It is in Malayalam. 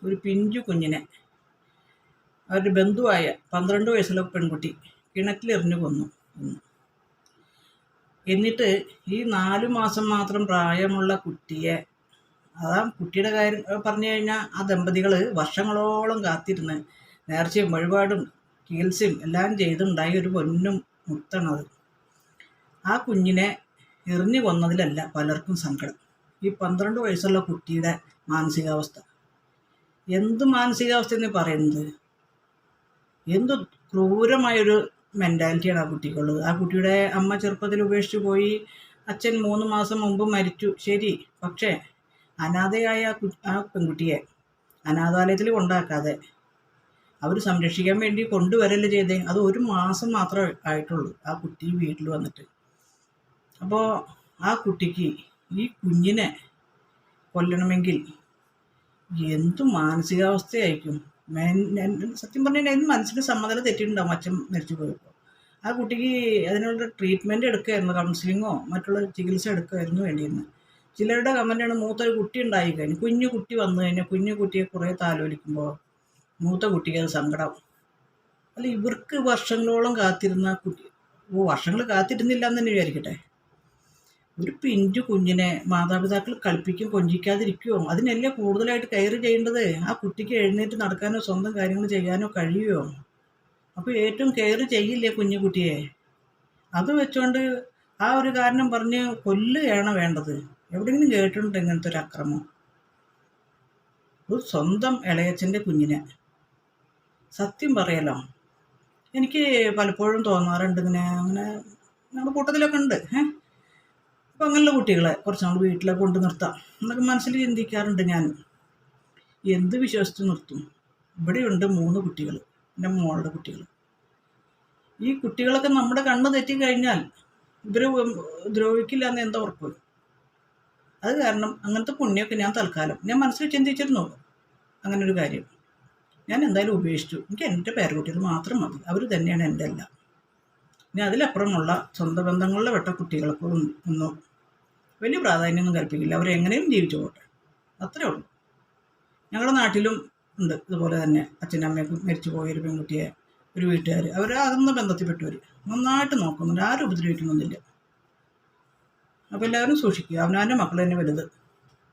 ഒരു പിഞ്ചു കുഞ്ഞിനെ അവരുടെ ബന്ധുവായ 12 വയസ്സുള്ള പെൺകുട്ടി കിണറ്റിലെറിഞ്ഞു കൊന്നു. എന്നിട്ട് ഈ 4 മാസം മാത്രം പ്രായമുള്ള കുട്ടിയെ, കുട്ടിയുടെ കാര്യം പറഞ്ഞു കഴിഞ്ഞാൽ ആ ദമ്പതികൾ വർഷങ്ങളോളം കാത്തിരുന്ന് നേർച്ചയും വഴിപാടും ചികിത്സയും എല്ലാം ചെയ്തുണ്ടായി ഒരു പൊന്നും മുത്തണത്. ആ കുഞ്ഞിനെ എറിഞ്ഞു കൊന്നതിലല്ല പലർക്കും സങ്കടം, ഈ 12 വയസ്സുള്ള കുട്ടിയുടെ മാനസികാവസ്ഥ. എന്ത് മാനസികാവസ്ഥ എന്ന് പറയുന്നത്? എന്ത് ക്രൂരമായൊരു മെൻറ്റാലിറ്റിയാണ് ആ കുട്ടിക്കുള്ളത്. ആ കുട്ടിയുടെ അമ്മ ചെറുപ്പത്തിൽ ഉപേക്ഷിച്ച് പോയി, അച്ഛൻ 3 മാസം മുമ്പ് മരിച്ചു, ശരി. പക്ഷേ അനാഥയായ ആ പെൺകുട്ടിയെ അനാഥാലയത്തിൽ കൊണ്ടാക്കാതെ അവർ സംരക്ഷിക്കാൻ വേണ്ടി കൊണ്ടുവരല്ലേ ചെയ്തേ. അത് 1 മാസം മാത്രമേ ആയിട്ടുള്ളൂ ആ കുട്ടി വീട്ടിൽ വന്നിട്ട്. അപ്പോൾ ആ കുട്ടിക്ക് ഈ കുഞ്ഞിനെ കൊല്ലണമെങ്കിൽ എന്തു മാനസികാവസ്ഥയായിരിക്കും? സത്യം പറഞ്ഞാൽ അതിന് മനസ്സിന് സമ്മതം തെറ്റിയിട്ടുണ്ടാവും അച്ഛൻ മരിച്ചു പോയപ്പോൾ. ആ കുട്ടിക്ക് അതിനുള്ള ട്രീറ്റ്മെൻറ്റ് എടുക്കുമായിരുന്നു, കൗൺസിലിങ്ങോ മറ്റുള്ള ചികിത്സ എടുക്കുമായിരുന്നു വേണ്ടിയിരുന്നത്. ചിലരുടെ കമൻ്റാണ് മൂത്തൊരു കുട്ടി ഉണ്ടായി കഴിഞ്ഞു, കുഞ്ഞു കുട്ടി വന്നു കഴിഞ്ഞാൽ കുഞ്ഞു കുട്ടിയെ കുറേ താലോലിക്കുമ്പോൾ മൂത്ത കുട്ടിക്ക് അത് സങ്കടം. അല്ല, ഇവർക്ക് വർഷങ്ങളോളം കാത്തിരുന്ന കുട്ടി വർഷങ്ങൾ കാത്തിരുന്നില്ല എന്ന് തന്നെ വിചാരിക്കട്ടെ. ഒരു പിഞ്ചു കുഞ്ഞിനെ മാതാപിതാക്കൾ കളിപ്പിക്കും, കൊഞ്ചിക്കാതിരിക്കുമോ? അതിനല്ലേ കൂടുതലായിട്ട് കെയർ ചെയ്യേണ്ടത്. ആ കുട്ടിക്ക് എഴുന്നേറ്റ് നടക്കാനോ സ്വന്തം കാര്യങ്ങൾ ചെയ്യാനോ കഴിയുമോ? അപ്പോൾ ഏറ്റവും കെയർ ചെയ്യില്ലേ കുഞ്ഞു കുട്ടിയെ? അത് വെച്ചുകൊണ്ട് ആ ഒരു കാരണം പറഞ്ഞ് കൊല്ലുകയാണ് വേണ്ടത്. എവിടെയെങ്കിലും കേട്ടിട്ടുണ്ട് ഇങ്ങനത്തെ ഒരു അക്രമം? ഒരു സ്വന്തം ഇളയച്ചൻ്റെ കുഞ്ഞിനെ. സത്യം പറയല്ലോ, എനിക്ക് പലപ്പോഴും തോന്നാറുണ്ട് അങ്ങനെ നമ്മുടെ കൂട്ടത്തിലൊക്കെ ഉണ്ട്. അപ്പോൾ അങ്ങനെയുള്ള കുട്ടികളെ കുറച്ച് നമ്മൾ വീട്ടിലൊക്കെ കൊണ്ട് നിർത്താം എന്നൊക്കെ മനസ്സിൽ ചിന്തിക്കാറുണ്ട് ഞാൻ. എന്ത് വിശ്വസിച്ച് നിർത്തും? ഇവിടെയുണ്ട് 3 കുട്ടികൾ, എൻ്റെ മോളുടെ കുട്ടികൾ. ഈ കുട്ടികളൊക്കെ നമ്മുടെ കണ്ണ് തെറ്റിക്കഴിഞ്ഞാൽ ഇവർ ദ്രോഹിക്കില്ല എന്ന് എന്താ ഉറപ്പ്? അത് കാരണം അങ്ങനത്തെ പുണ്യമൊക്കെ ഞാൻ തൽക്കാലം മനസ്സിൽ ചിന്തിച്ചിരുന്നു അങ്ങനെ ഒരു കാര്യം. ഞാൻ എന്തായാലും ഉപേക്ഷിച്ചു. എനിക്ക് എൻ്റെ പേരക്കുട്ടികൾ മാത്രം മതി, അവർ തന്നെയാണ് എൻ്റെ എല്ലാം. ഇനി അതിലപ്പുറമുള്ള സ്വന്തം ബന്ധങ്ങളിലെ വെട്ട കുട്ടികൾക്ക് ഒന്നും വലിയ പ്രാധാന്യമൊന്നും കൽപ്പിക്കില്ല. അവരെങ്ങനെയും ജീവിച്ചു പോട്ടെ, അത്രേ ഉള്ളൂ. ഞങ്ങളുടെ നാട്ടിലും ഉണ്ട് ഇതുപോലെ തന്നെ അച്ഛനും അമ്മയൊക്കെ മരിച്ചു പോയൊരു പെൺകുട്ടിയെ ഒരു വീട്ടുകാർ, അവരാകുന്ന ബന്ധത്തിൽപ്പെട്ടവർ നന്നായിട്ട് നോക്കുന്നുണ്ട്, ആരും ഉപദ്രവിക്കുന്നൊന്നുമില്ല. അപ്പോൾ എല്ലാവരും സൂക്ഷിക്കുക, അവനവൻ്റെ മക്കൾ തന്നെ വലുത്.